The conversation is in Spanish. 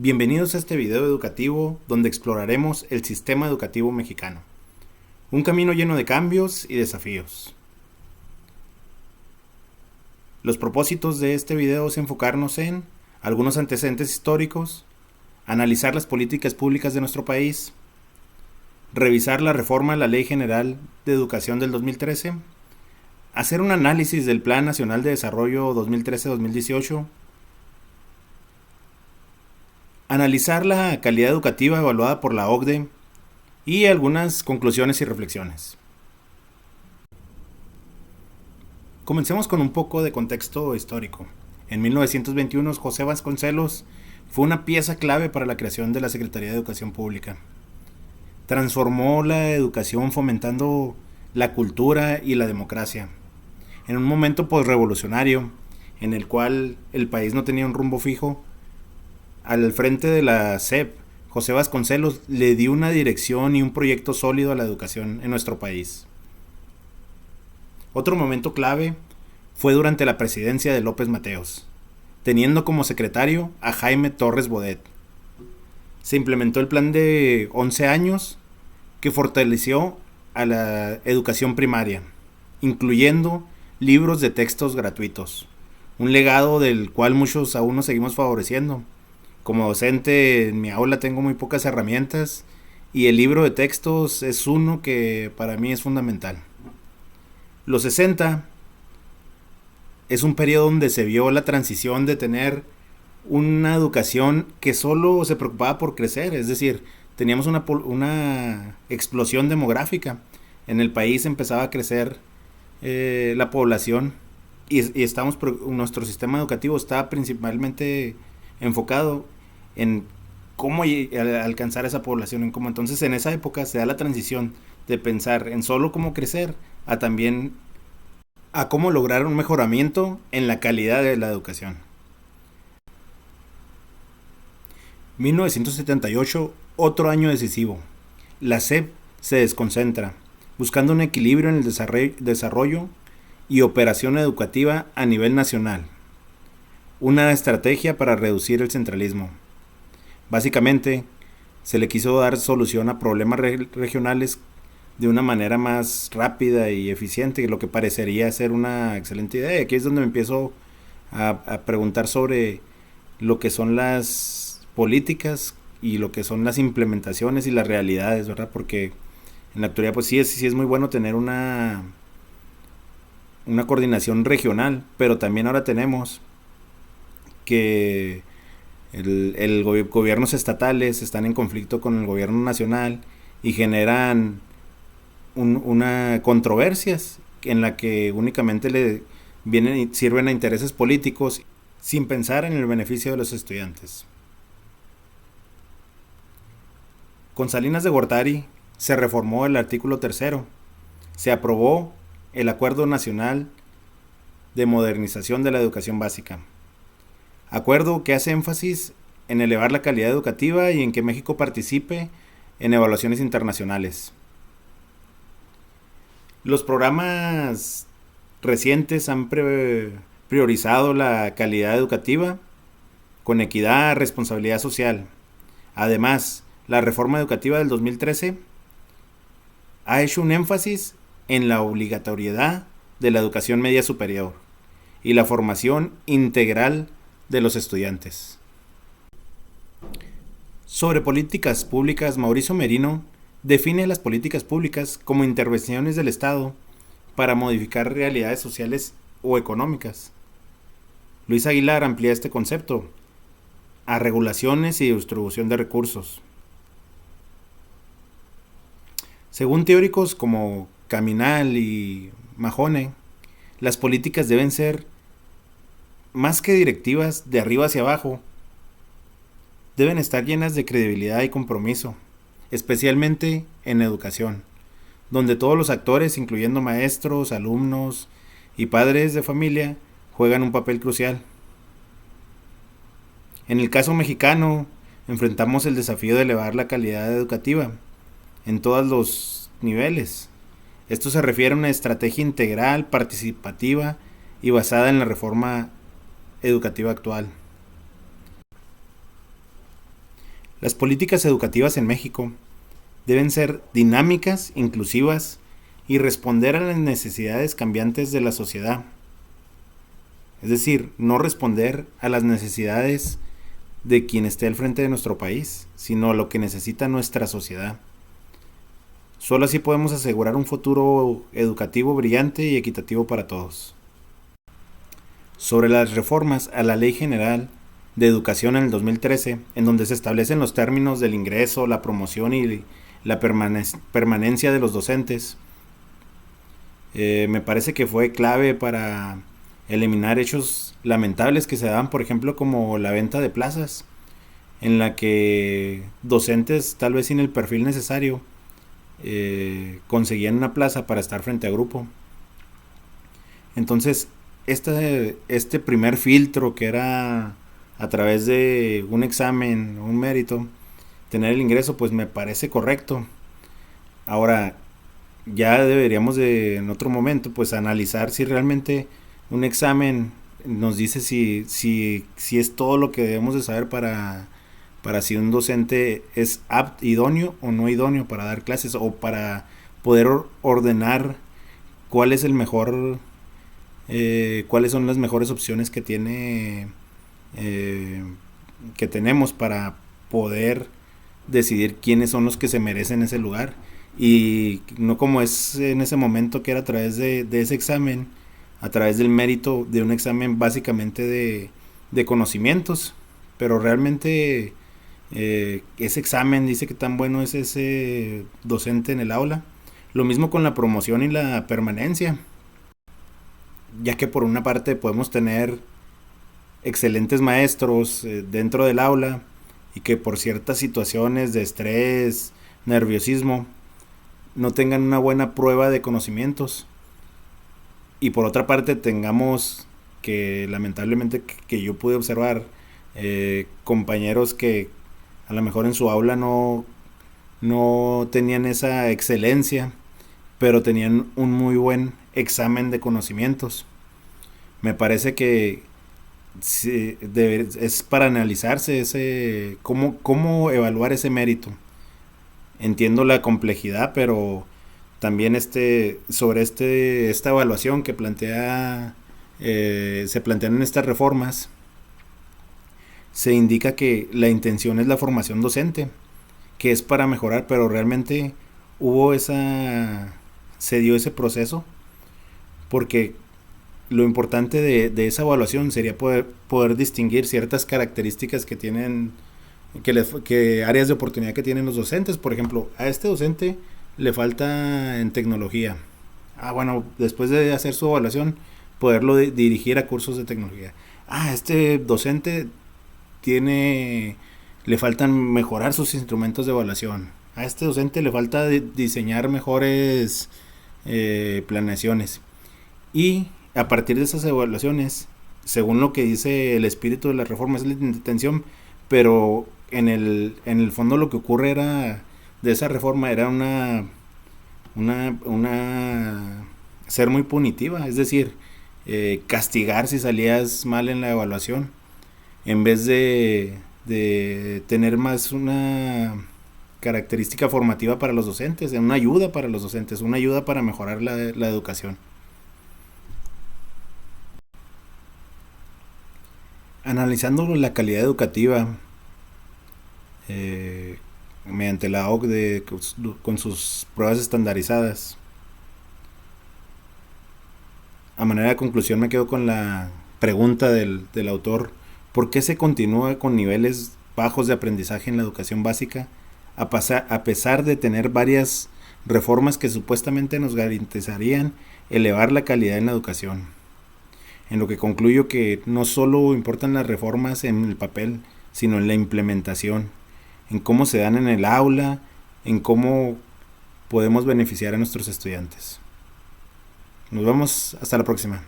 Bienvenidos a este video educativo donde exploraremos el sistema educativo mexicano. Un camino lleno de cambios y desafíos. Los propósitos de este video es enfocarnos en algunos antecedentes históricos, analizar las políticas públicas de nuestro país, revisar la reforma a la Ley General de Educación del 2013, hacer un análisis del Plan Nacional de Desarrollo 2013-2018, analizar la calidad educativa evaluada por la OCDE y algunas conclusiones y reflexiones. Comencemos con un poco de contexto histórico. En 1921, José Vasconcelos fue una pieza clave para la creación de la Secretaría de Educación Pública. Transformó la educación fomentando la cultura y la democracia. En un momento posrevolucionario, en el cual el país no tenía un rumbo fijo, al frente de la SEP, José Vasconcelos le dio una dirección y un proyecto sólido a la educación en nuestro país. Otro momento clave fue durante la presidencia de López Mateos, teniendo como secretario a Jaime Torres Bodet. Se implementó el plan de 11 años que fortaleció a la educación primaria, incluyendo libros de textos gratuitos, un legado del cual muchos aún nos seguimos favoreciendo. Como docente en mi aula tengo muy pocas herramientas y el libro de textos es uno que para mí es fundamental. Los 60 es un periodo donde se vio la transición de tener una educación que solo se preocupaba por crecer, es decir, teníamos una explosión demográfica. En el país empezaba a crecer la población y nuestro sistema educativo estaba principalmente enfocado en cómo alcanzar esa población, en cómo. Entonces en esa época se da la transición de pensar en solo cómo crecer a también a cómo lograr un mejoramiento en la calidad de la educación. 1978, otro año decisivo. La SEP se desconcentra, buscando un equilibrio en el desarrollo y operación educativa a nivel nacional. Una estrategia para reducir el centralismo. Básicamente, se le quiso dar solución a problemas regionales de una manera más rápida y eficiente, lo que parecería ser una excelente idea. Y aquí es donde me empiezo a preguntar sobre lo que son las políticas y lo que son las implementaciones y las realidades, ¿verdad? Porque en la actualidad pues sí es muy bueno tener una coordinación regional, pero también ahora tenemos que gobiernos estatales están en conflicto con el gobierno nacional y generan una controversias en la que únicamente sirven a intereses políticos sin pensar en el beneficio de los estudiantes. Con Salinas de Gortari se reformó el artículo 3º, se aprobó el Acuerdo Nacional de Modernización de la Educación Básica. Acuerdo que hace énfasis en elevar la calidad educativa y en que México participe en evaluaciones internacionales. Los programas recientes han priorizado la calidad educativa con equidad, responsabilidad social. Además, la reforma educativa del 2013 ha hecho un énfasis en la obligatoriedad de la educación media superior y la formación integral de los estudiantes. Sobre políticas públicas, Mauricio Merino define las políticas públicas como intervenciones del Estado para modificar realidades sociales o económicas. Luis Aguilar amplía este concepto a regulaciones y distribución de recursos. Según teóricos como Caminal y Mahone, las políticas deben ser más que directivas de arriba hacia abajo, deben estar llenas de credibilidad y compromiso, especialmente en educación, donde todos los actores, incluyendo maestros, alumnos y padres de familia, juegan un papel crucial. En el caso mexicano, enfrentamos el desafío de elevar la calidad educativa en todos los niveles. Esto se refiere a una estrategia integral, participativa y basada en la reforma educativa actual. Las políticas educativas en México deben ser dinámicas, inclusivas y responder a las necesidades cambiantes de la sociedad. Es decir, no responder a las necesidades de quien esté al frente de nuestro país, sino a lo que necesita nuestra sociedad. Solo así podemos asegurar un futuro educativo brillante y equitativo para todos. Sobre las reformas a la Ley General de Educación en el 2013, en donde se establecen los términos del ingreso, la promoción y la permanencia de los docentes, me parece que fue clave para eliminar hechos lamentables que se daban, por ejemplo, como la venta de plazas, en la que docentes tal vez sin el perfil necesario conseguían una plaza para estar frente a grupo. Entonces, este primer filtro, que era a través de un examen, un mérito, tener el ingreso, pues me parece correcto. Ahora, ya deberíamos en otro momento, pues analizar si realmente un examen nos dice si es todo lo que debemos de saber para si un docente es idóneo o no idóneo para dar clases, o para poder ordenar cuál es el mejor, cuáles son las mejores opciones que tenemos para poder decidir quiénes son los que se merecen ese lugar, y no como es en ese momento, que era a través de ese examen, a través del mérito de un examen básicamente de conocimientos, pero realmente ese examen dice que tan bueno es ese docente en el aula. Lo mismo con la promoción y la permanencia, ya que por una parte podemos tener excelentes maestros dentro del aula, y que por ciertas situaciones de estrés, nerviosismo, no tengan una buena prueba de conocimientos, y por otra parte tengamos que lamentablemente que yo pude observar compañeros que a lo mejor en su aula no tenían esa excelencia, pero tenían un muy buen examen de conocimientos. Me parece que sí, es para analizarse cómo evaluar ese mérito. Entiendo la complejidad, pero también sobre esta evaluación que se plantean en estas reformas, se indica que la intención es la formación docente, que es para mejorar, pero realmente se dio ese proceso, porque lo importante de esa evaluación sería poder distinguir ciertas características que tienen, que áreas de oportunidad que tienen los docentes. Por ejemplo, a este docente le falta en tecnología. Bueno, después de hacer su evaluación, poderlo dirigir a cursos de tecnología. Este docente le faltan mejorar sus instrumentos de evaluación. A este docente le falta diseñar mejores planeaciones. Y a partir de esas evaluaciones, según lo que dice el espíritu de la reforma, es la intención, pero en el fondo lo que ocurre de esa reforma era ser muy punitiva, es decir, castigar si salías mal en la evaluación, en vez de tener más una característica formativa para los docentes, una ayuda para los docentes, una ayuda para mejorar la educación. Analizando la calidad educativa mediante la OCDE con sus pruebas estandarizadas, a manera de conclusión me quedo con la pregunta del autor: ¿por qué se continúa con niveles bajos de aprendizaje en la educación básica a pesar de tener varias reformas que supuestamente nos garantizarían elevar la calidad en la educación? En lo que concluyo que no solo importan las reformas en el papel, sino en la implementación, en cómo se dan en el aula, en cómo podemos beneficiar a nuestros estudiantes. Nos vemos hasta la próxima.